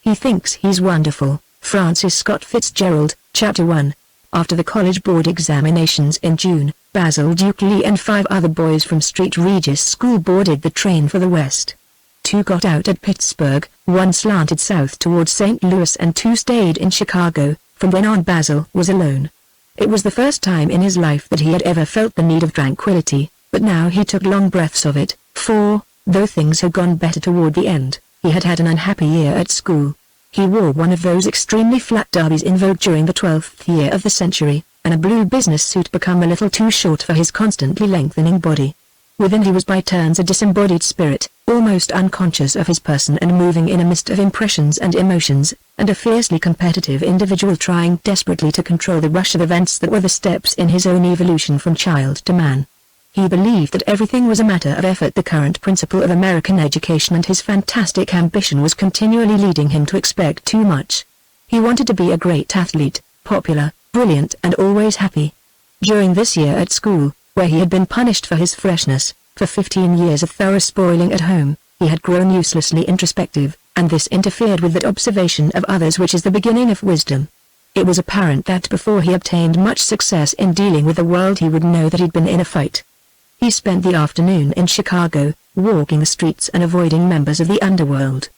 He thinks he's wonderful. Francis Scott Fitzgerald, Chapter 1. After the college board examinations in June, Basil Dukeley and 5 other boys from St. Regis School boarded the train for the West. 2 got out at Pittsburgh, 1 slanted south towards St. Louis and 2 stayed in Chicago. From then on Basil was alone. It was the first time in his life that he had ever felt the need of tranquility, but now he took long breaths of it, for, though things had gone better toward the end, he had had an unhappy year at school. He wore one of those extremely flat derbies in vogue during the 12th year of the century, and a blue business suit become a little too short for his constantly lengthening body. Within he was by turns a disembodied spirit, almost unconscious of his person and moving in a mist of impressions and emotions, and a fiercely competitive individual trying desperately to control the rush of events that were the steps in his own evolution from child to man. He believed that everything was a matter of effort, the current principle of American education, and his fantastic ambition was continually leading him to expect too much. He wanted to be a great athlete, popular, brilliant and always happy. During this year at school, where he had been punished for his freshness, for 15 years of thorough spoiling at home, he had grown uselessly introspective, and this interfered with that observation of others which is the beginning of wisdom. It was apparent that before he obtained much success in dealing with the world he would know that he'd been in a fight. He spent the afternoon in Chicago, walking the streets and avoiding members of the underworld.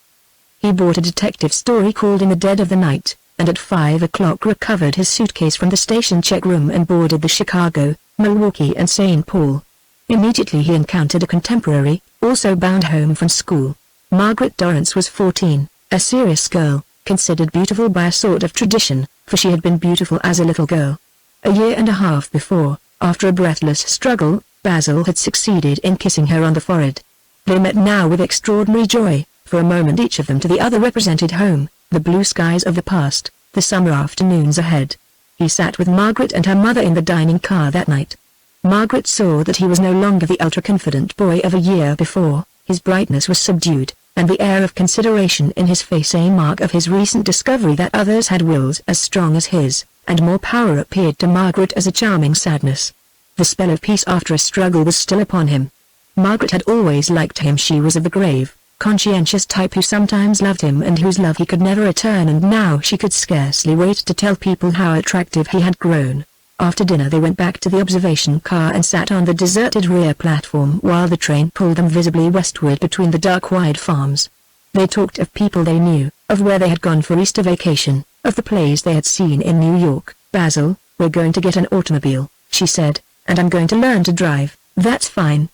He bought a detective story called In the Dead of the Night, and at 5 o'clock recovered his suitcase from the station check room and boarded the Chicago, Milwaukee and St. Paul. Immediately he encountered a contemporary, also bound home from school. Margaret Dorrance was 14, a serious girl, considered beautiful by a sort of tradition, for she had been beautiful as a little girl. A year and a half before, after a breathless struggle, Basil had succeeded in kissing her on the forehead. They met now with extraordinary joy. For a moment each of them to the other represented home, the blue skies of the past, the summer afternoons ahead. He sat with Margaret and her mother in the dining car that night. Margaret saw that he was no longer the ultra-confident boy of a year before. His brightness was subdued, and the air of consideration in his face a mark of his recent discovery that others had wills as strong as his, and more power appeared to Margaret as a charming sadness. The spell of peace after a struggle was still upon him. Margaret had always liked him. She was of the grave, conscientious type who sometimes loved him and whose love he could never return, and now she could scarcely wait to tell people how attractive he had grown. After dinner they went back to the observation car and sat on the deserted rear platform while the train pulled them visibly westward between the dark wide farms. They talked of people they knew, of where they had gone for Easter vacation, of the plays they had seen in New York. "Basil, we're going to get an automobile," she said, "and I'm going to learn to drive." "That's fine."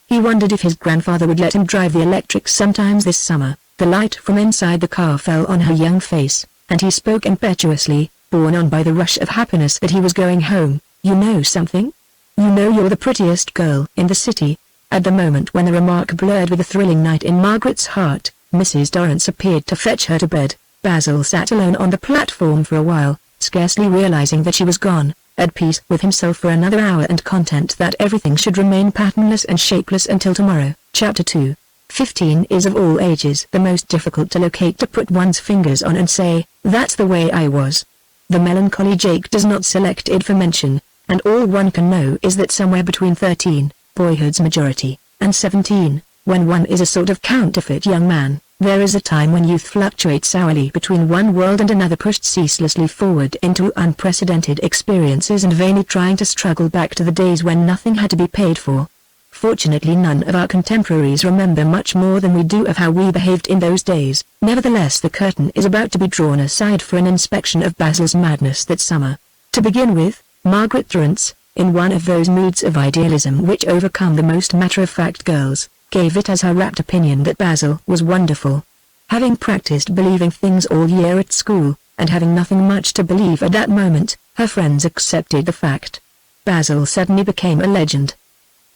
He wondered if his grandfather would let him drive the electric sometimes this summer. The light from inside the car fell on her young face, and he spoke impetuously, borne on by the rush of happiness that he was going home. "You know something? You know you're the prettiest girl in the city." At the moment when the remark blurred with a thrilling night in Margaret's heart, Mrs. Dorrance appeared to fetch her to bed. Basil sat alone on the platform for a while, scarcely realizing that she was gone, at peace with himself for another hour and content that everything should remain patternless and shapeless until tomorrow. Chapter 2. 15 is of all ages the most difficult to locate, to put one's fingers on and say, "That's the way I was." The melancholy Jake does not select it for mention, and all one can know is that somewhere between 13, boyhood's majority, and 17, when one is a sort of counterfeit young man, there is a time when youth fluctuates hourly between one world and another, pushed ceaselessly forward into unprecedented experiences and vainly trying to struggle back to the days when nothing had to be paid for. Fortunately none of our contemporaries remember much more than we do of how we behaved in those days. Nevertheless the curtain is about to be drawn aside for an inspection of Basil's madness that summer. To begin with, Margaret Dorrance, in one of those moods of idealism which overcome the most matter-of-fact girls, gave it as her rapt opinion that Basil was wonderful. Having practiced believing things all year at school, and having nothing much to believe at that moment, her friends accepted the fact. Basil suddenly became a legend.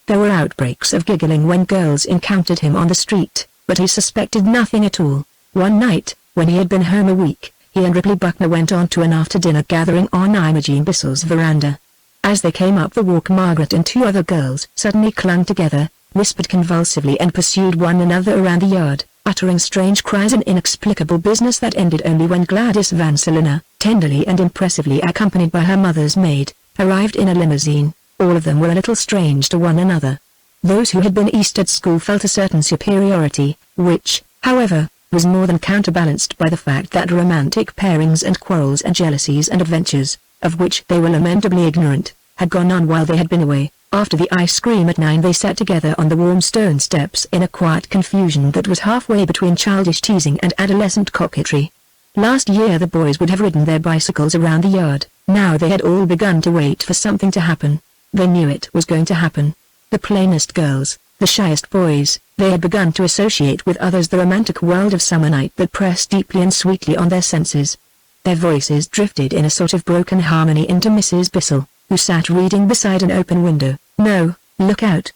There were outbreaks of giggling when girls encountered him on the street, but he suspected nothing at all. One night, when he had been home a week, he and Ripley Buckner went on to an after-dinner gathering on Imogen Bissell's veranda. As they came up the walk, Margaret and 2 other girls suddenly clung together, whispered convulsively and pursued one another around the yard, uttering strange cries and inexplicable business that ended only when Gladys Van Selina, tenderly and impressively accompanied by her mother's maid, arrived in a limousine. All of them were a little strange to one another. Those who had been East at school felt a certain superiority, which, however, was more than counterbalanced by the fact that romantic pairings and quarrels and jealousies and adventures, of which they were lamentably ignorant, had gone on while they had been away. After the ice cream at 9 they sat together on the warm stone steps in a quiet confusion that was halfway between childish teasing and adolescent coquetry. Last year the boys would have ridden their bicycles around the yard. Now they had all begun to wait for something to happen. They knew it was going to happen. The plainest girls, the shyest boys, they had begun to associate with others the romantic world of summer night that pressed deeply and sweetly on their senses. Their voices drifted in a sort of broken harmony into Mrs. Bissell, who sat reading beside an open window. "No, look out.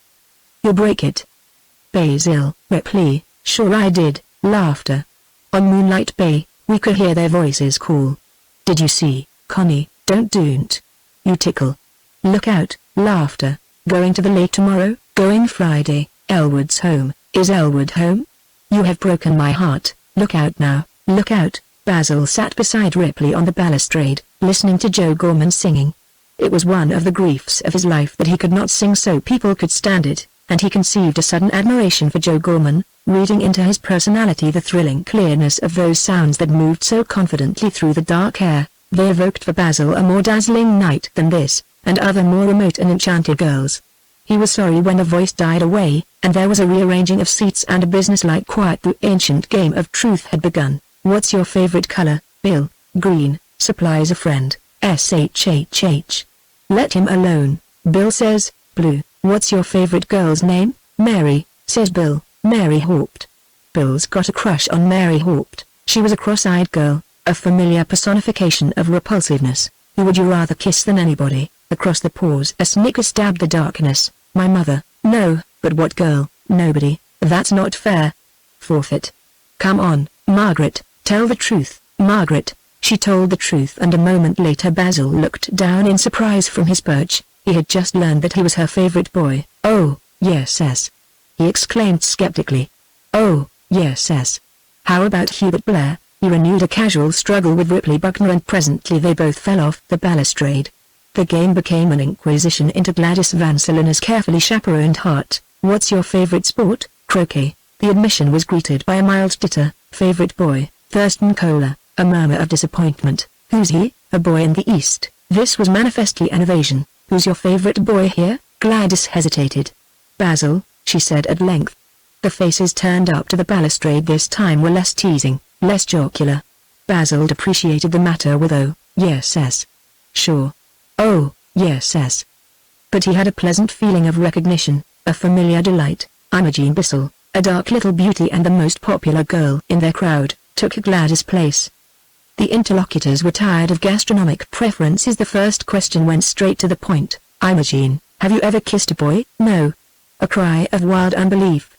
You'll break it." Basil, Ripley, "Sure I did," laughter. On Moonlight Bay, we could hear their voices call. "Did you see, Connie, don't. You tickle. Look out," laughter. "Going to the lake tomorrow?" "Going Friday. Elwood's home." "Is Elwood home?" "You have broken my heart. Look out now, look out." Basil sat beside Ripley on the balustrade, listening to Joe Gorman singing. It was one of the griefs of his life that he could not sing so people could stand it, and he conceived a sudden admiration for Joe Gorman, reading into his personality the thrilling clearness of those sounds that moved so confidently through the dark air. They evoked for Basil a more dazzling night than this, and other more remote and enchanted girls. He was sorry when the voice died away, and there was a rearranging of seats and a businesslike quiet. The ancient game of truth had begun. "What's your favorite color, Bill?" "Green," supplies a friend. SHHH. "Let him alone." Bill says. "Blue." "What's your favorite girl's name?" "Mary," says Bill. "Mary Haupt." Bill's got a crush on Mary Haupt. She was a cross-eyed girl, a familiar personification of repulsiveness. "Who would you rather kiss than anybody?" Across the pause a snicker stabbed the darkness. "My mother." "No, but what girl?" "Nobody." "That's not fair." "Forfeit." "Come on, Margaret, tell the truth." "Margaret." She told the truth, and a moment later Basil looked down in surprise from his perch. He had just learned that he was her favorite boy. "Oh, yes. He exclaimed skeptically. "Oh, yes. How about Hubert Blair?" He renewed a casual struggle with Ripley Buckner, and presently they both fell off the balustrade. The game became an inquisition into Gladys Van Selena's carefully chaperoned heart. "What's your favorite sport?" "Croquet." The admission was greeted by a mild titter. "Favorite boy?" "Thurston Kohler." A murmur of disappointment. "Who's he?" "A boy in the East." This was manifestly an evasion. "Who's your favorite boy here?" Gladys hesitated. "Basil," she said at length. The faces turned up to the balustrade this time were less teasing, less jocular. Basil appreciated the matter with "Oh, yes. Sure. Oh, yes." But he had a pleasant feeling of recognition, a familiar delight. Imogen Bissell, a dark little beauty and the most popular girl in their crowd, took Gladys' place. The interlocutors were tired of gastronomic preferences. The first question went straight to the point. "Imogen, have you ever kissed a boy?" "No." A cry of wild unbelief.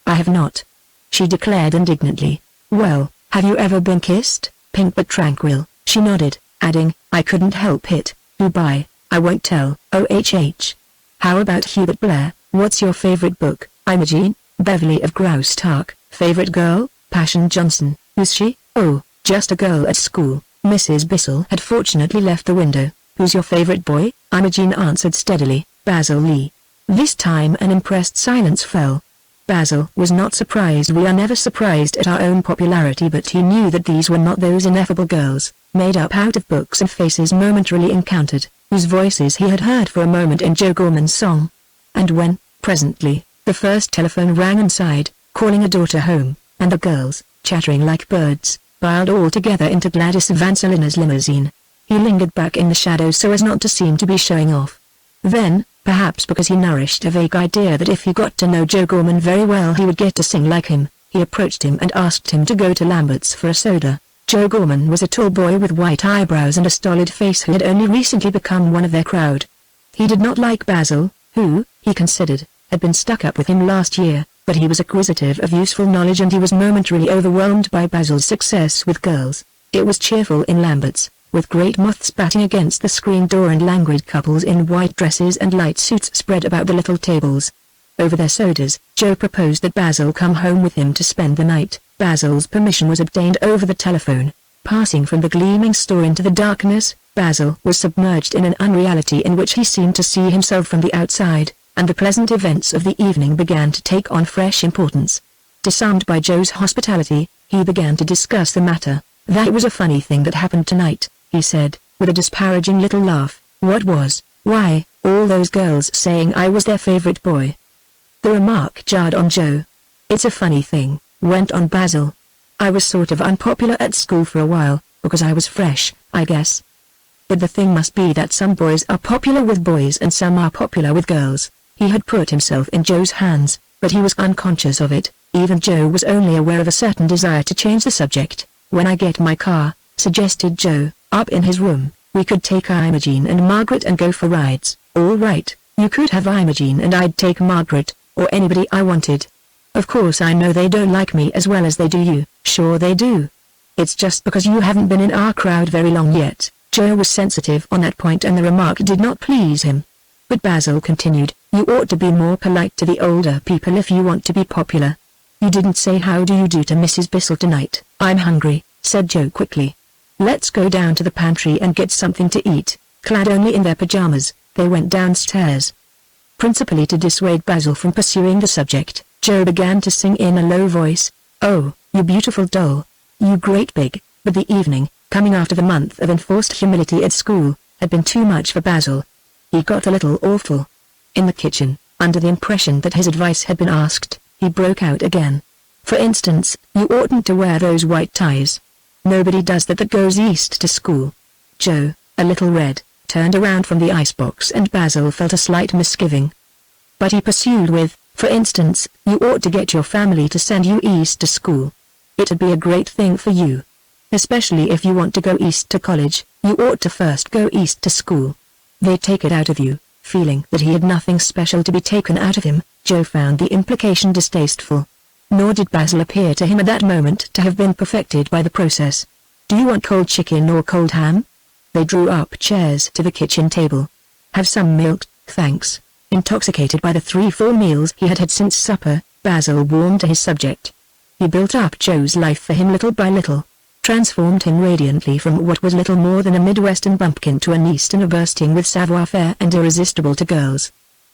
"I have not," she declared indignantly. "Well, have you ever been kissed?" Pink but tranquil, she nodded, adding, "I couldn't help it." "Who by?" "I won't tell." "OHH. How about Hubert Blair?" "What's your favorite book?" "Imogen." "Beverly of Graustark." "Favorite girl?" "Passion Johnson." "Who's she?" "Oh, just a girl at school." Mrs. Bissell had fortunately left the window. "Who's your favorite boy?" Imogen answered steadily. "Basil Lee." This time an impressed silence fell. Basil was not surprised. We are never surprised at our own popularity, but he knew that these were not those ineffable girls, made up out of books and faces momentarily encountered, whose voices he had heard for a moment in Joe Gorman's song. And when, presently, the first telephone rang inside, calling a daughter home, and the girls, chattering like birds, piled all together into Gladys Van Selena's limousine, he lingered back in the shadows so as not to seem to be showing off. Then, perhaps because he nourished a vague idea that if he got to know Joe Gorman very well he would get to sing like him, he approached him and asked him to go to Lambert's for a soda. Joe Gorman was a tall boy with white eyebrows and a stolid face who had only recently become one of their crowd. He did not like Basil, who, he considered, had been stuck up with him last year, but he was acquisitive of useful knowledge and he was momentarily overwhelmed by Basil's success with girls. It was cheerful in Lambert's, with great moths batting against the screen door and languid couples in white dresses and light suits spread about the little tables. Over their sodas, Joe proposed that Basil come home with him to spend the night. Basil's permission was obtained over the telephone. Passing from the gleaming store into the darkness, Basil was submerged in an unreality in which he seemed to see himself from the outside, and the pleasant events of the evening began to take on fresh importance. Disarmed by Joe's hospitality, He began to discuss the matter. "That was a funny thing that happened tonight," he said, with a disparaging little laugh. "What was?" "Why, all those girls saying I was their favorite boy." The remark jarred on Joe. "It's a funny thing," went on Basil. "I was sort of unpopular at school for a while, because I was fresh, I guess. But the thing must be that some boys are popular with boys and some are popular with girls." He had put himself in Joe's hands, but he was unconscious of it. Even Joe was only aware of a certain desire to change the subject. "When I get my car," suggested Joe, up in his room, "we could take Imogen and Margaret and go for rides." "All right, you could have Imogen and I'd take Margaret, or anybody I wanted. Of course I know they don't like me as well as they do you." "Sure they do. It's just because you haven't been in our crowd very long yet." Joe was sensitive on that point and the remark did not please him. But Basil continued, "You ought to be more polite to the older people if you want to be popular. You didn't say how do you do to Mrs. Bissell tonight." "I'm hungry," said Joe quickly. "Let's go down to the pantry and get something to eat." Clad only in their pajamas, they went downstairs. Principally to dissuade Basil from pursuing the subject, Joe began to sing in a low voice, "Oh, you beautiful doll. You great big," but the evening, coming after the month of enforced humility at school, had been too much for Basil. He got a little awful. In the kitchen, under the impression that his advice had been asked, he broke out again. "For instance, you oughtn't to wear those white ties. Nobody does that goes east to school." Joe, a little red, turned around from the icebox and Basil felt a slight misgiving. But he pursued with, "For instance, you ought to get your family to send you east to school. It'd be a great thing for you. Especially if you want to go east to college, you ought to first go east to school. They'd take it out of you." Feeling that he had nothing special to be taken out of him, Joe found the implication distasteful. Nor did Basil appear to him at that moment to have been perfected by the process. "Do you want cold chicken or cold ham?" They drew up chairs to the kitchen table. "Have some milk, thanks." Intoxicated by the 3 full meals he had had since supper, Basil warmed to his subject. He built up Joe's life for him little by little. Transformed him radiantly from what was little more than a Midwestern bumpkin to an Easterner bursting with savoir-faire and irresistible to girls.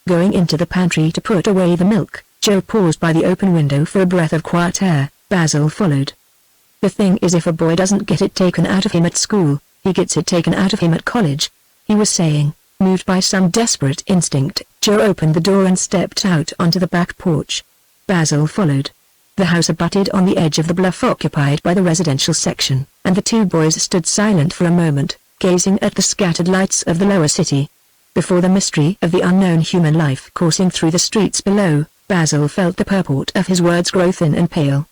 Going into the pantry to put away the milk, Joe paused by the open window for a breath of quiet air. Basil followed. "The thing is, if a boy doesn't get it taken out of him at school, he gets it taken out of him at college," he was saying. Moved by some desperate instinct, Joe opened the door and stepped out onto the back porch. Basil followed. The house abutted on the edge of the bluff occupied by the residential section, and the 2 boys stood silent for a moment, gazing at the scattered lights of the lower city. Before the mystery of the unknown human life coursing through the streets below, Basil felt the purport of his words grow thin and pale.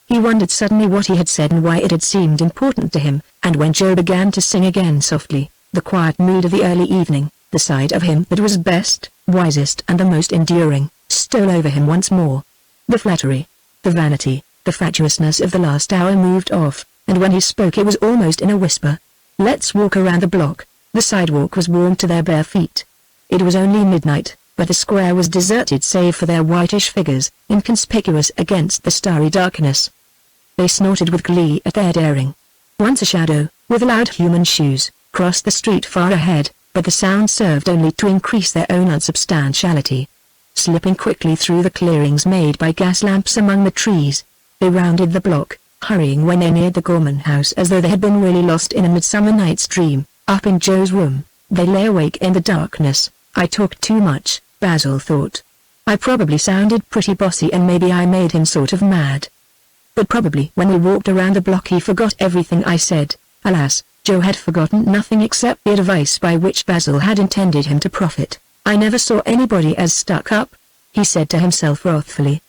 He wondered suddenly what he had said and why it had seemed important to him, and when Joe began to sing again softly, the quiet mood of the early evening, the side of him that was best, wisest and the most enduring, stole over him once more. The flattery, the vanity, the fatuousness of the last hour moved off, and when he spoke it was almost in a whisper. "Let's walk around the block." The sidewalk was warm to their bare feet. It was only midnight, but the square was deserted save for their whitish figures, inconspicuous against the starry darkness. They snorted with glee at their daring. Once a shadow, with loud human shoes, crossed the street far ahead, but the sound served only to increase their own unsubstantiality. Slipping quickly through the clearings made by gas lamps among the trees, they rounded the block, hurrying when they neared the Gorman house as though they had been really lost in a midsummer night's dream. Up in Joe's room, they lay awake in the darkness. "I talked too much," Basil thought. "I probably sounded pretty bossy and maybe I made him sort of mad. But probably when we walked around the block he forgot everything I said." Alas, Joe had forgotten nothing except the advice by which Basil had intended him to profit. "I never saw anybody as stuck up," he said to himself wrathfully.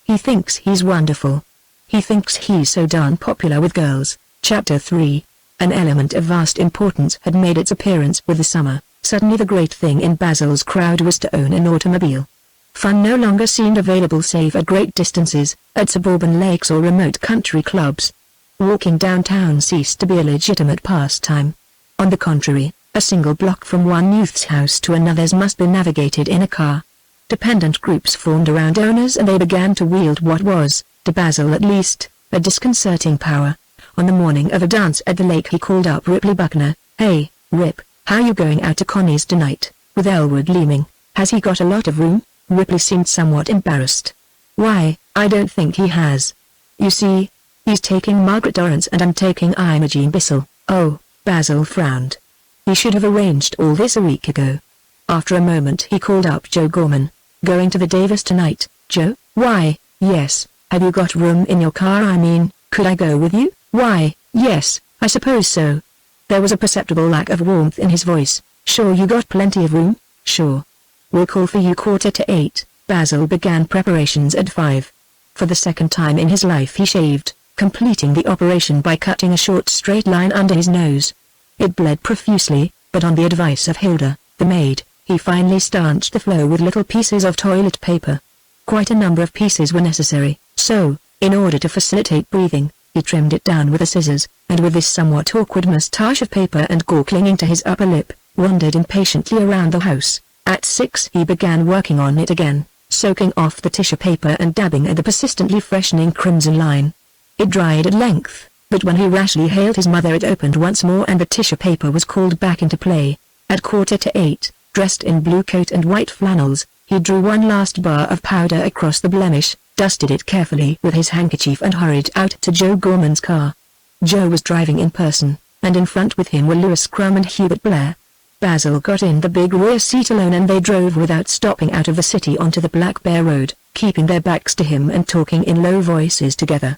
"He thinks he's wonderful. He thinks he's so darn popular with girls." Chapter 3. An element of vast importance had made its appearance with the summer. Suddenly the great thing in Basil's crowd was to own an automobile. Fun no longer seemed available save at great distances, at suburban lakes or remote country clubs. Walking downtown ceased to be a legitimate pastime. On the contrary, a single block from one youth's house to another's must be navigated in a car. Dependent groups formed around owners and they began to wield what was, to Basil at least, a disconcerting power. On the morning of a dance at the lake he called up Ripley Buckner. "Hey, Rip, how you going out to Connie's tonight?" With Elwood leaming. "Has he got a lot of room?" Ripley seemed somewhat embarrassed. "Why, I don't think he has. You see, He's taking Margaret Dorrance and I'm taking Imogen Bissell." "Oh," Basil frowned. He should have arranged all this a week ago. After a moment he called up Joe Gorman. "Going to the Davis tonight, Joe?" "Why, yes. Have you got room in your car? I mean, could I go with you?" "Why, yes, I suppose so." There was a perceptible lack of warmth in his voice. "Sure you got plenty of room?" "Sure." "We'll call for you 7:45. Basil began preparations at 5. For the second time in his life he shaved, completing the operation by cutting a short straight line under his nose. It bled profusely, but on the advice of Hilda, the maid, he finally stanched the flow with little pieces of toilet paper. Quite a number of pieces were necessary, so, in order to facilitate breathing, he trimmed it down with the scissors, and with this somewhat awkward moustache of paper and gore clinging to his upper lip, wandered impatiently around the house. At 6 he began working on it again, soaking off the tissue paper and dabbing at the persistently freshening crimson line. It dried at length, but when he rashly hailed his mother it opened once more and the tissue paper was called back into play. At 7:45, dressed in blue coat and white flannels, he drew one last bar of powder across the blemish, dusted it carefully with his handkerchief and hurried out to Joe Gorman's car. Joe was driving in person, and in front with him were Lewis Crum and Hubert Blair. Basil got in the big rear seat alone and they drove without stopping out of the city onto the Black Bear Road, keeping their backs to him and talking in low voices together.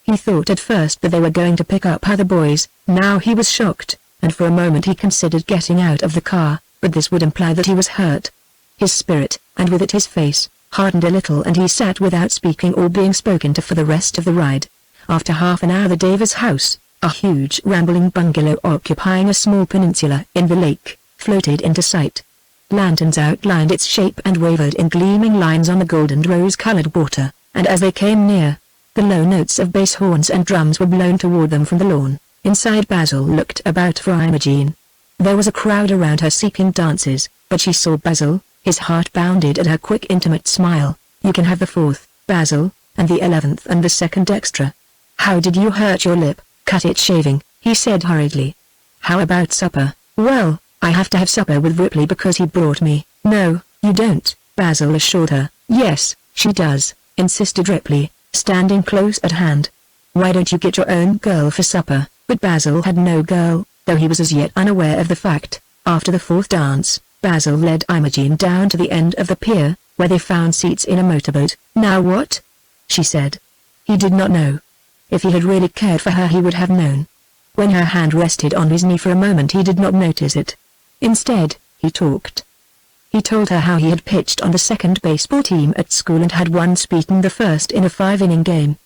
He thought at first that they were going to pick up other boys. Now he was shocked, and for a moment he considered getting out of the car, but this would imply that he was hurt. His spirit, and with it his face, hardened a little and he sat without speaking or being spoken to for the rest of the ride. After half an hour the Davis house, a huge rambling bungalow occupying a small peninsula in the lake, floated into sight. Lanterns outlined its shape and wavered in gleaming lines on the golden rose-colored water, and as they came near, the low notes of bass horns and drums were blown toward them from the lawn. Inside Basil looked about for Imogen. There was a crowd around her seeking dances, but she saw Basil. His heart bounded at her quick intimate smile. "You can have the 4th, Basil, and the 11th and the 2nd extra." "How did you hurt your lip?" "Cut it shaving," he said hurriedly. "How about supper?" "Well, I have to have supper with Ripley because he brought me." "No, you don't," Basil assured her. "Yes, she does," insisted Ripley, standing close at hand. "Why don't you get your own girl for supper?" But Basil had no girl, though he was as yet unaware of the fact. After the 4th dance, Basil led Imogen down to the end of the pier, where they found seats in a motorboat. "Now what?" she said. He did not know. If he had really cared for her he would have known. When her hand rested on his knee for a moment he did not notice it. Instead, he talked. He told her how he had pitched on the 2nd baseball team at school and had once beaten the 1st in a 5-inning game.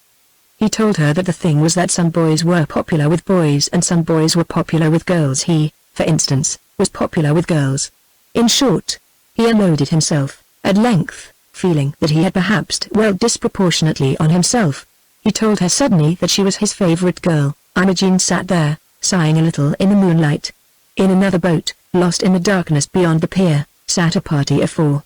He told her that the thing was that some boys were popular with boys and some boys were popular with girls. He, for instance, was popular with girls. In short, he unloaded himself, at length, feeling that he had perhaps dwelled disproportionately on himself. He told her suddenly that she was his favorite girl. Imogen sat there, sighing a little in the moonlight. In another boat, lost in the darkness beyond the pier, sat a party of 4.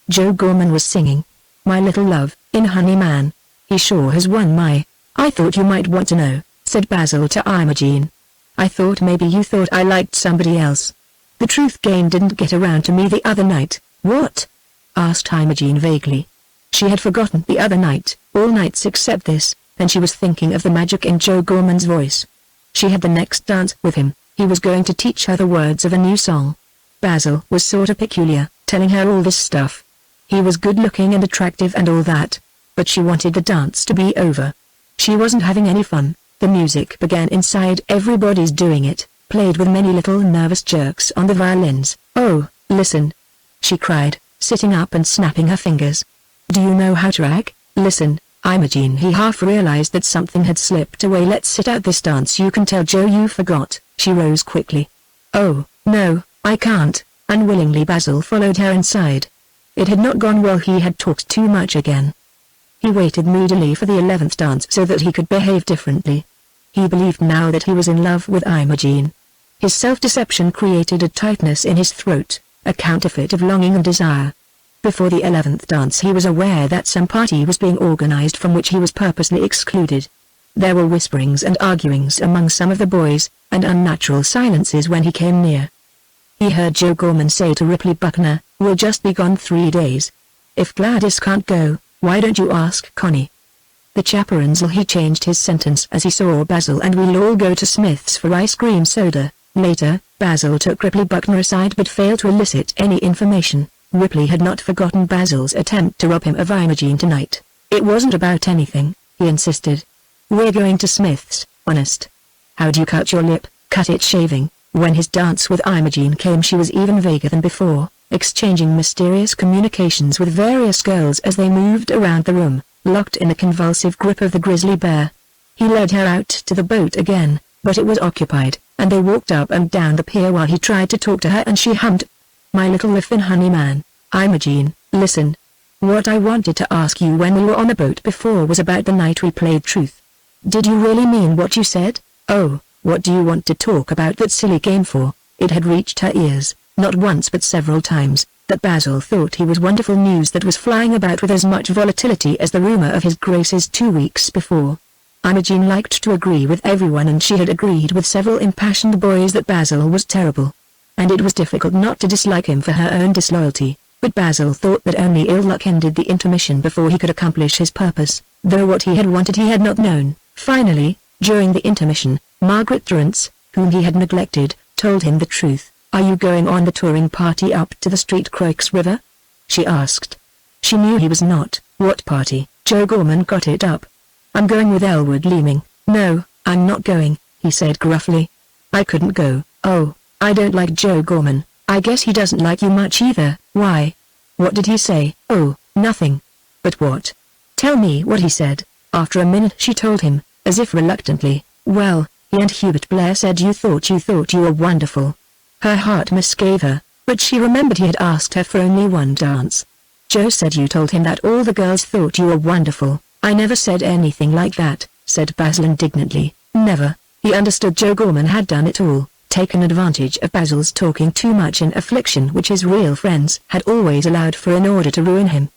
Joe Gorman was singing, "My Little Love," in Honeyman. "He sure has won my—" "I thought you might want to know," said Basil to Imogen. "I thought maybe you thought I liked somebody else. The truth game didn't get around to me the other night." "What?" asked Imogen vaguely. She had forgotten the other night, all nights except this, and she was thinking of the magic in Joe Gorman's voice. She had the next dance with him. He was going to teach her the words of a new song. Basil was sort of peculiar, telling her all this stuff. He was good-looking and attractive and all that, but she wanted the dance to be over. She wasn't having any fun. The music began inside. Everybody's doing it, played with many little nervous jerks on the violins. "Oh, listen," she cried, sitting up and snapping her fingers. "Do you know how to rag? Listen, Imogen." He half realized that something had slipped away. "Let's sit out this dance. You can tell Joe you forgot." She rose quickly. "Oh, no, I can't." Unwillingly Basil followed her inside. It had not gone well. He had talked too much again. He waited moodily for the 11th dance so that he could behave differently. He believed now that he was in love with Imogen. His self-deception created a tightness in his throat, a counterfeit of longing and desire. Before the 11th dance he was aware that some party was being organized from which he was purposely excluded. There were whisperings and arguings among some of the boys, and unnatural silences when he came near. He heard Joe Gorman say to Ripley Buckner, "We'll just be gone 3 days. If Gladys can't go, why don't you ask Connie?" The chaperones. He changed his sentence as he saw Basil. And we'll all go to Smith's for ice cream soda. Later, Basil took Ripley Buckner aside but failed to elicit any information. Ripley had not forgotten Basil's attempt to rob him of Imogen tonight. It wasn't about anything, he insisted. We're going to Smith's, honest. How'd you cut your lip? Cut it shaving. When his dance with Imogen came, she was even vaguer than before, exchanging mysterious communications with various girls as they moved around the room, locked in a convulsive grip of the grizzly bear. He led her out to the boat again, but it was occupied, and they walked up and down the pier while he tried to talk to her and she hummed. My little riffin' honey man, Imogen, listen. What I wanted to ask you when we were on the boat before was about the night we played truth. Did you really mean what you said? Oh, what do you want to talk about that silly game for? It had reached her ears, not once but several times, that Basil thought he was wonderful news that was flying about with as much volatility as the rumor of his graces 2 weeks before. Imogen liked to agree with everyone, and she had agreed with several impassioned boys that Basil was terrible. And it was difficult not to dislike him for her own disloyalty, but Basil thought that only ill luck ended the intermission before he could accomplish his purpose, though what he had wanted he had not known. Finally, during the intermission, Margaret Durrance, whom he had neglected, told him the truth. Are you going on the touring party up to the Street Croix River? She asked. She knew he was not. What party? Joe Gorman got it up. I'm going with Elwood Leeming. No, I'm not going, he said gruffly. I couldn't go. Oh, I don't like Joe Gorman. I guess he doesn't like you much either. Why? What did he say? Oh, nothing. But what? Tell me what he said. After a minute she told him, as if reluctantly. Well, he and Hubert Blair said you thought you were wonderful. Her heart misgave her, but she remembered he had asked her for only one dance. Joe said you told him that all the girls thought you were wonderful. I never said anything like that, said Basil indignantly. Never. He understood Joe Gorman had done it all, taken advantage of Basil's talking too much in affliction which his real friends had always allowed for in order to ruin him.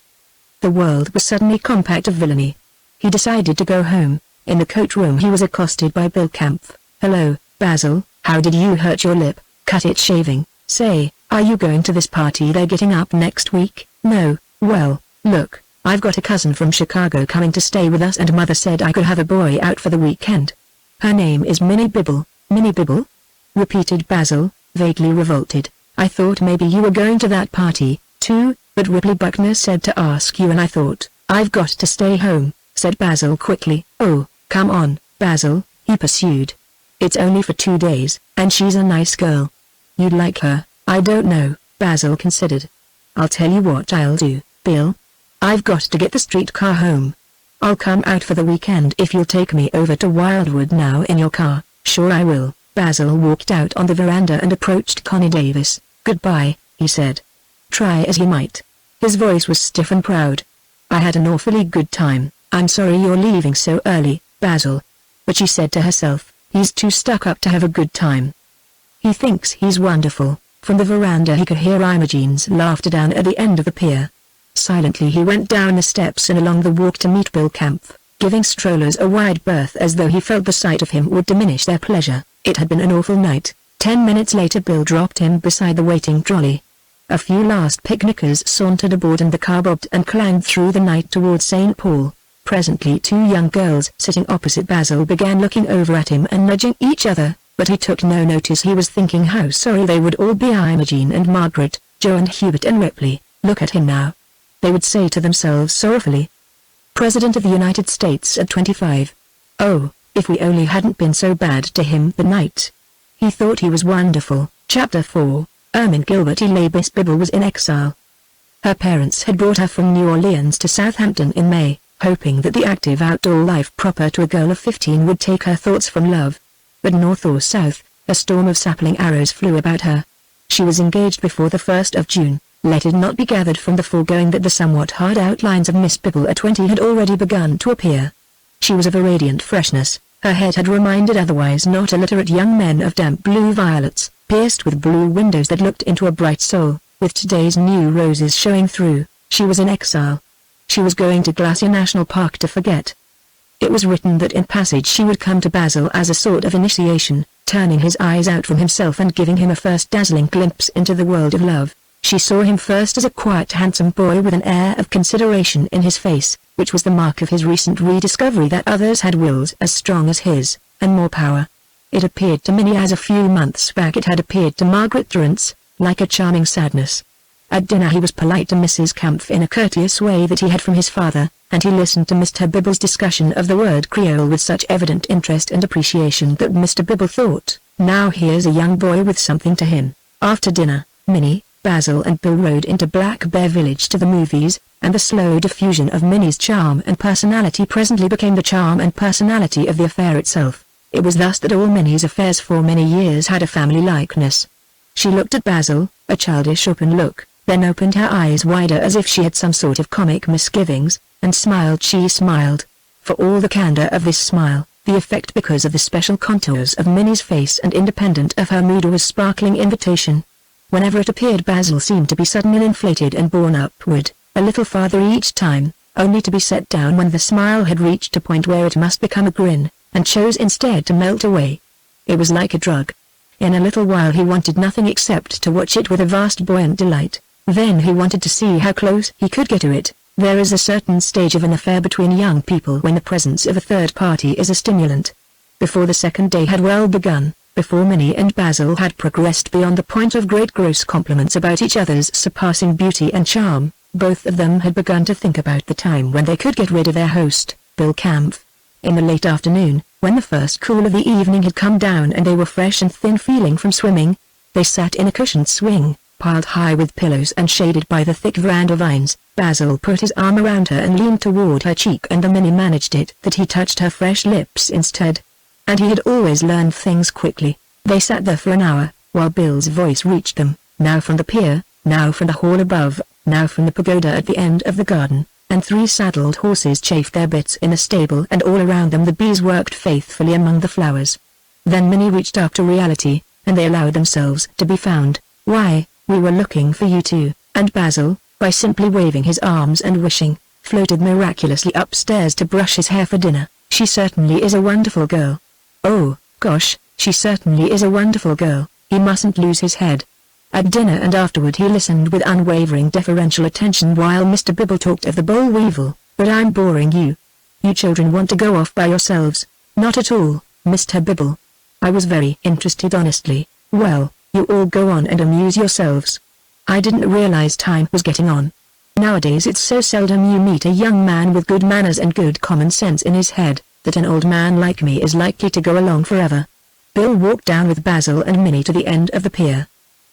The world was suddenly compact of villainy. He decided to go home. In the coat room he was accosted by Bill Kampf. Hello, Basil, how did you hurt your lip? Cut it shaving. Say, are you going to this party they're getting up next week? No. Well, look, I've got a cousin from Chicago coming to stay with us and Mother said I could have a boy out for the weekend. Her name is Minnie Bibble. Minnie Bibble? Repeated Basil, vaguely revolted. I thought maybe you were going to that party, too, but Ripley Buckner said to ask you and I thought, I've got to stay home, said Basil quickly. Oh, come on, Basil, he pursued. It's only for 2 days, and she's a nice girl. You'd like her. I don't know, Basil considered. I'll tell you what I'll do, Bill. I've got to get the streetcar home. I'll come out for the weekend if you'll take me over to Wildwood now in your car. Sure I will. Basil walked out on the veranda and approached Connie Davis. Goodbye, he said. Try as he might. His voice was stiff and proud. I had an awfully good time. I'm sorry you're leaving so early, Basil. But she said to herself, he's too stuck up to have a good time. He thinks he's wonderful. From the veranda he could hear Imogen's laughter down at the end of the pier. Silently he went down the steps and along the walk to meet Bill Kampf, giving strollers a wide berth as though he felt the sight of him would diminish their pleasure. It had been an awful night. 10 minutes later Bill dropped him beside the waiting trolley. A few last picnickers sauntered aboard and the car bobbed and clanged through the night towards St. Paul. Presently 2 young girls sitting opposite Basil began looking over at him and nudging each other, but he took no notice. He was thinking how sorry they would all be. Imogen and Margaret, Joe and Hubert and Ripley, look at him now. They would say to themselves sorrowfully. President of the United States at 25. Oh, if we only hadn't been so bad to him that night. He thought he was wonderful. Chapter 4, Ermine Gilbert Miss Bibble was in exile. Her parents had brought her from New Orleans to Southampton in May, hoping that the active outdoor life proper to a girl of 15 would take her thoughts from love. But north or south, a storm of sapling arrows flew about her. She was engaged before the 1st of June. Let it not be gathered from the foregoing that the somewhat hard outlines of Miss Bibble at 20 had already begun to appear. She was of a radiant freshness. Her head had reminded otherwise not illiterate young men of damp blue violets, pierced with blue windows that looked into a bright soul, with today's new roses showing through. She was in exile. She was going to Glacier National Park to forget. It was written that in passage she would come to Basil as a sort of initiation, turning his eyes out from himself and giving him a first dazzling glimpse into the world of love. She saw him first as a quiet handsome boy with an air of consideration in his face, which was the mark of his recent rediscovery that others had wills as strong as his, and more power. It appeared to Minnie as a few months back it had appeared to Margaret Durrance, like a charming sadness. At dinner he was polite to Mrs. Kampf in a courteous way that he had from his father, and he listened to Mr. Bibble's discussion of the word Creole with such evident interest and appreciation that Mr. Bibble thought, now here's a young boy with something to him. After dinner, Minnie, Basil and Bill rode into Black Bear Village to the movies, and the slow diffusion of Minnie's charm and personality presently became the charm and personality of the affair itself. It was thus that all Minnie's affairs for many years had a family likeness. She looked at Basil, a childish open look, then opened her eyes wider as if she had some sort of comic misgivings, and smiled. She smiled. For all the candor of this smile, the effect because of the special contours of Minnie's face and independent of her mood was sparkling invitation. Whenever it appeared Basil seemed to be suddenly inflated and borne upward, a little farther each time, only to be set down when the smile had reached a point where it must become a grin, and chose instead to melt away. It was like a drug. In a little while he wanted nothing except to watch it with a vast buoyant delight, then he wanted to see how close he could get to it. There is a certain stage of an affair between young people when the presence of a third party is a stimulant. Before the second day had well begun, before Minnie and Basil had progressed beyond the point of great gross compliments about each other's surpassing beauty and charm, both of them had begun to think about the time when they could get rid of their host, Bill Kampf. In the late afternoon, when the first cool of the evening had come down and they were fresh and thin feeling from swimming, they sat in a cushioned swing, piled high with pillows and shaded by the thick veranda vines. Basil put his arm around her and leaned toward her cheek, and the Minnie managed it that he touched her fresh lips instead. And he had always learned things quickly. They sat there for an hour, while Bill's voice reached them, now from the pier, now from the hall above, now from the pagoda at the end of the garden, and 3 saddled horses chafed their bits in the stable, and all around them the bees worked faithfully among the flowers. Then Minnie reached up to reality, and they allowed themselves to be found. Why, we were looking for you too, and Basil, by simply waving his arms and wishing, floated miraculously upstairs to brush his hair for dinner. She certainly is a wonderful girl. Oh, gosh, she certainly is a wonderful girl. He mustn't lose his head. At dinner and afterward he listened with unwavering deferential attention while Mr. Bibble talked of the boll weevil. But I'm boring you. You children want to go off by yourselves. Not at all, Mr. Bibble. I was very interested honestly. Well, you all go on and amuse yourselves. I didn't realize time was getting on. Nowadays it's so seldom you meet a young man with good manners and good common sense in his head, that an old man like me is likely to go along forever. Bill walked down with Basil and Minnie to the end of the pier.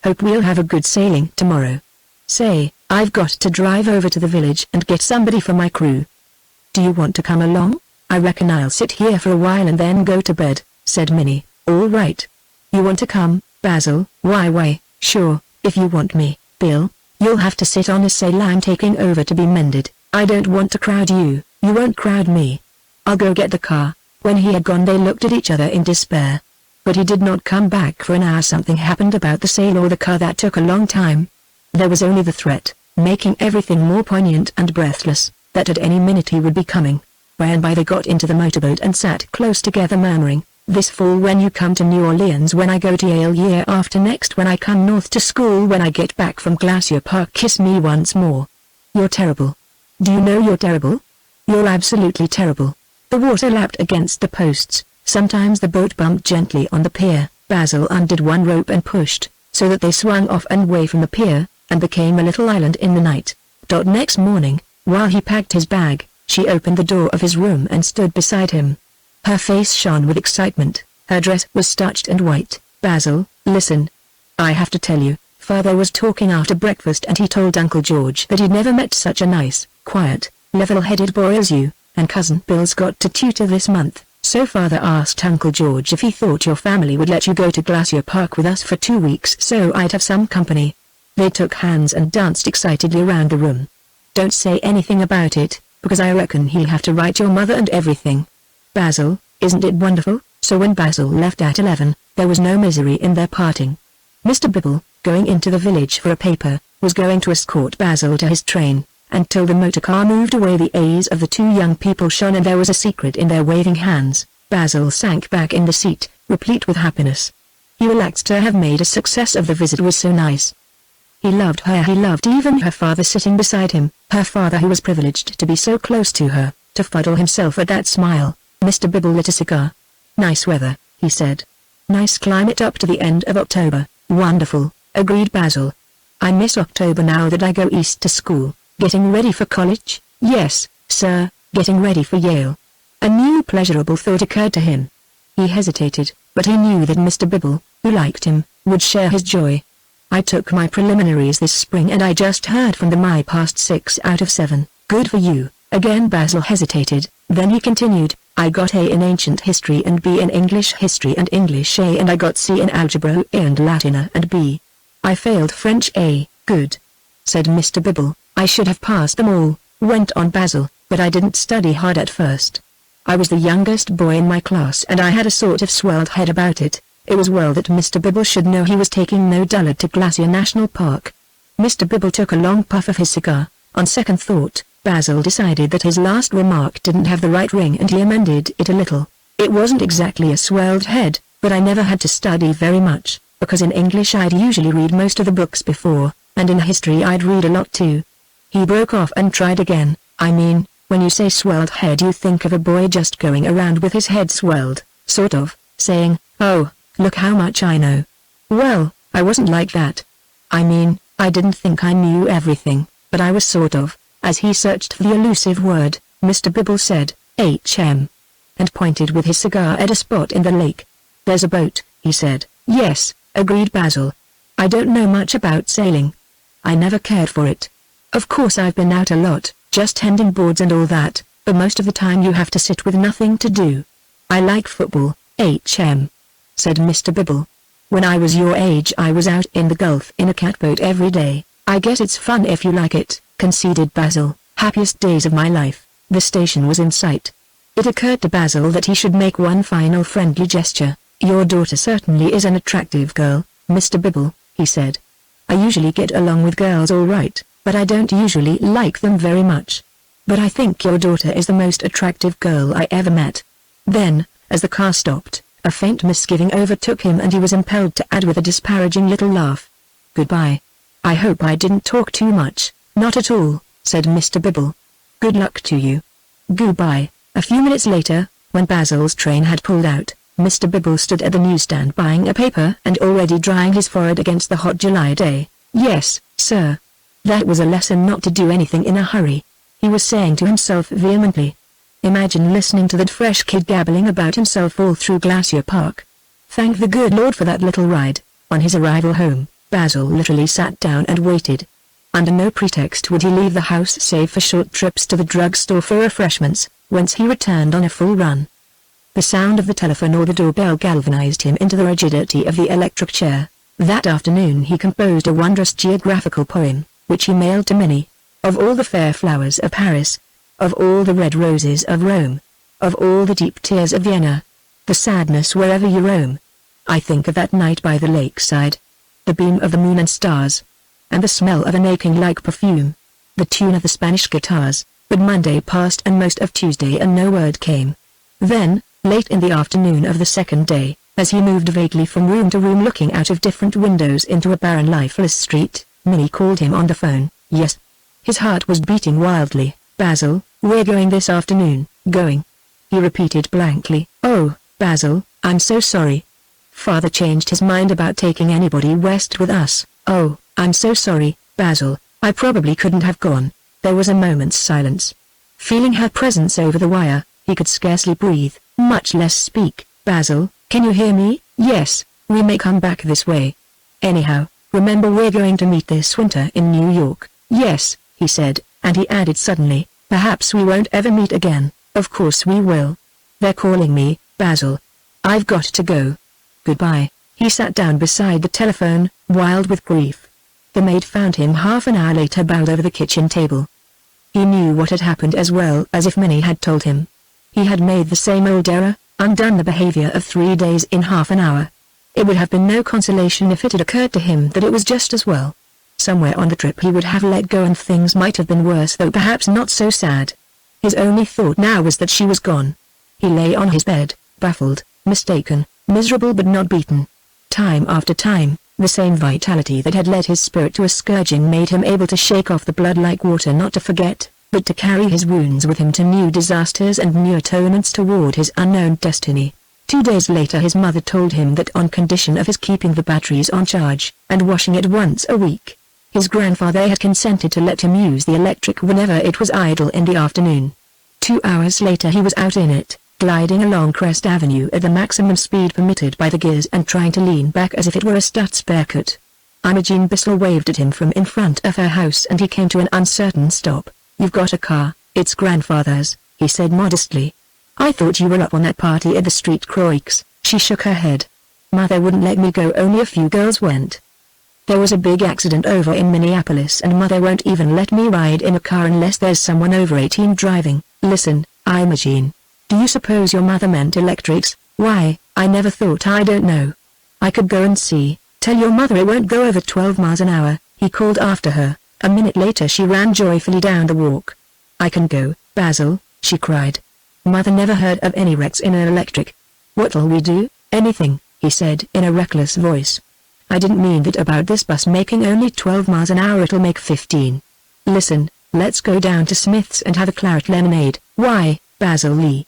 Hope we'll have a good sailing tomorrow. Say, I've got to drive over to the village and get somebody for my crew. Do you want to come along? I reckon I'll sit here for a while and then go to bed, said Minnie. All right. You want to come, Basil? Why, sure, if you want me, Bill. You'll have to sit on a sail I'm taking over to be mended. I don't want to crowd you. You won't crowd me. I'll go get the car. When he had gone they looked at each other in despair. But he did not come back for an hour. Something happened about the sail or the car that took a long time. There was only the threat, making everything more poignant and breathless, that at any minute he would be coming. By and by they got into the motorboat and sat close together murmuring, "This fall when you come to New Orleans, when I go to Yale year after next, when I come north to school, when I get back from Glacier Park, kiss me once more. You're terrible. Do you know you're terrible? You're absolutely terrible." The water lapped against the posts. Sometimes the boat bumped gently on the pier. Basil undid one rope and pushed, so that they swung off and away from the pier, and became a little island in the night. Next morning, while he packed his bag, she opened the door of his room and stood beside him. Her face shone with excitement. Her dress was starched and white. "Basil, listen. I have to tell you, Father was talking after breakfast and he told Uncle George that he'd never met such a nice, quiet, level-headed boy as you, and Cousin Bill's got to tutor this month. So Father asked Uncle George if he thought your family would let you go to Glacier Park with us for 2 weeks so I'd have some company." They took hands and danced excitedly around the room. "Don't say anything about it, because I reckon he'll have to write your mother and everything. Basil, isn't it wonderful?" So when Basil left at 11, there was no misery in their parting. Mr. Bibble, going into the village for a paper, was going to escort Basil to his train. Until the motor car moved away the eyes of the 2 young people shone and there was a secret in their waving hands. Basil sank back in the seat, replete with happiness. He relaxed to have made a success of the visit was so nice. He loved her. He loved even her father sitting beside him, her father who was privileged to be so close to her, to fuddle himself at that smile. Mr. Bibble lit a cigar. "Nice weather," he said. "Nice climate up to the end of October." "Wonderful," agreed Basil. "I miss October now that I go east to school." "Getting ready for college?" "Yes, sir, getting ready for Yale." A new pleasurable thought occurred to him. He hesitated, but he knew that Mr. Bibble, who liked him, would share his joy. "I took my preliminaries this spring and I just heard from them I passed 6 out of 7. "Good for you." Again Basil hesitated, then he continued, "I got A in ancient history and B in English history and English A and I got C in algebra A and Latin A and B. I failed French A." "Good," said Mr. Bibble. "I should have passed them all," went on Basil, "but I didn't study hard at first. I was the youngest boy in my class and I had a sort of swelled head about it. It was well that Mr. Bibble should know he was taking no dullard to Glacier National Park." Mr. Bibble took a long puff of his cigar. On second thought, Basil decided that his last remark didn't have the right ring and he amended it a little. "It wasn't exactly a swelled head, but I never had to study very much, because in English I'd usually read most of the books before, and in history I'd read a lot too." He broke off and tried again. "I mean, when you say swelled head you think of a boy just going around with his head swelled, sort of, saying, 'Oh, look how much I know.' Well, I wasn't like that. I mean, I didn't think I knew everything, but I was sort of." As he searched for the elusive word, Mr. Bibble said, "H.M." and pointed with his cigar at a spot in the lake. "There's a boat," he said. "Yes," agreed Basil. "I don't know much about sailing. I never cared for it. Of course I've been out a lot, just tending boards and all that, but most of the time you have to sit with nothing to do." "I like football, H.M." said Mr. Bibble. "When I was your age I was out in the Gulf in a catboat every day." "I guess it's fun if you like it," conceded Basil. "Happiest days of my life." The station was in sight. It occurred to Basil that he should make one final friendly gesture. "Your daughter certainly is an attractive girl, Mr. Bibble," he said. "I usually get along with girls all right, but I don't usually like them very much. But I think your daughter is the most attractive girl I ever met." Then, as the car stopped, a faint misgiving overtook him and he was impelled to add with a disparaging little laugh, "Goodbye. I hope I didn't talk too much." "Not at all," said Mr. Bibble. "Good luck to you." "Goodbye." A few minutes later, when Basil's train had pulled out, Mr. Bibble stood at the newsstand buying a paper and already drying his forehead against the hot July day. "Yes, sir." That was a lesson not to do anything in a hurry, he was saying to himself vehemently. Imagine listening to that fresh kid gabbling about himself all through Glacier Park. Thank the good Lord for that little ride. On his arrival home, Basil literally sat down and waited. Under no pretext would he leave the house save for short trips to the drugstore for refreshments, whence he returned on a full run. The sound of the telephone or the doorbell galvanized him into the rigidity of the electric chair. That afternoon he composed a wondrous geographical poem, which he mailed to Minnie. Of all the fair flowers of Paris, of all the red roses of Rome, of all the deep tears of Vienna, the sadness wherever you roam, I think of that night by the lakeside, the beam of the moon and stars, and the smell of an aching like perfume, the tune of the Spanish guitars. But Monday passed and most of Tuesday and no word came. Then, late in the afternoon of the second day, as he moved vaguely from room to room looking out of different windows into a barren lifeless street, Minnie called him on the phone. "Yes." His heart was beating wildly. "Basil, we're going this afternoon." "Going?" he repeated blankly. "Oh, Basil, I'm so sorry. Father changed his mind about taking anybody west with us." "Oh, I'm so sorry, Basil, I probably couldn't have gone." There was a moment's silence. Feeling her presence over the wire, he could scarcely breathe, much less speak. "Basil, can you hear me?" "Yes, we may come back this way. Anyhow, remember we're going to meet this winter in New York." "Yes," he said, and he added suddenly, "perhaps we won't ever meet again." "Of course we will. They're calling me, Basil. I've got to go. Goodbye." He sat down beside the telephone, wild with grief. The maid found him half an hour later bowed over the kitchen table. He knew what had happened as well as if Minnie had told him. He had made the same old error, undone the behavior of 3 days in half an hour. It would have been no consolation if it had occurred to him that it was just as well. Somewhere on the trip he would have let go and things might have been worse, though perhaps not so sad. His only thought now was that she was gone. He lay on his bed, baffled, mistaken, miserable but not beaten. Time after time, The same vitality that had led his spirit to a scourging made him able to shake off the blood like water, not to forget, but to carry his wounds with him to new disasters and new atonements toward his unknown destiny. 2 days later his mother told him that on condition of his keeping the batteries on charge, and washing it once a week, his grandfather had consented to let him use the electric whenever it was idle in the afternoon. 2 hours later he was out in it, gliding along Crest Avenue at the maximum speed permitted by the gears and trying to lean back as if it were a Stutz Bearcat. Imogen Bissell waved at him from in front of her house and he came to an uncertain stop. "You've got a car, it's grandfather's," he said modestly. "I thought you were up on that party at the Street Croix." She shook her head. "Mother wouldn't let me go, only a few girls went. There was a big accident over in Minneapolis and Mother won't even let me ride in a car unless there's someone over 18 driving." "Listen, Imogen. Do you suppose your mother meant electrics?" "Why, I never thought. I don't know. I could go and see." "Tell your mother it won't go over 12 miles an hour, he called after her. A minute later she ran joyfully down the walk. "I can go, Basil," she cried. Mother never heard of any wrecks in an electric. "What'll we do?" "Anything," he said in a reckless voice. "I didn't mean that about this bus making only 12 miles an hour, it'll make 15. Listen, let's go down to Smith's and have a claret lemonade." "Why, Basil Lee?"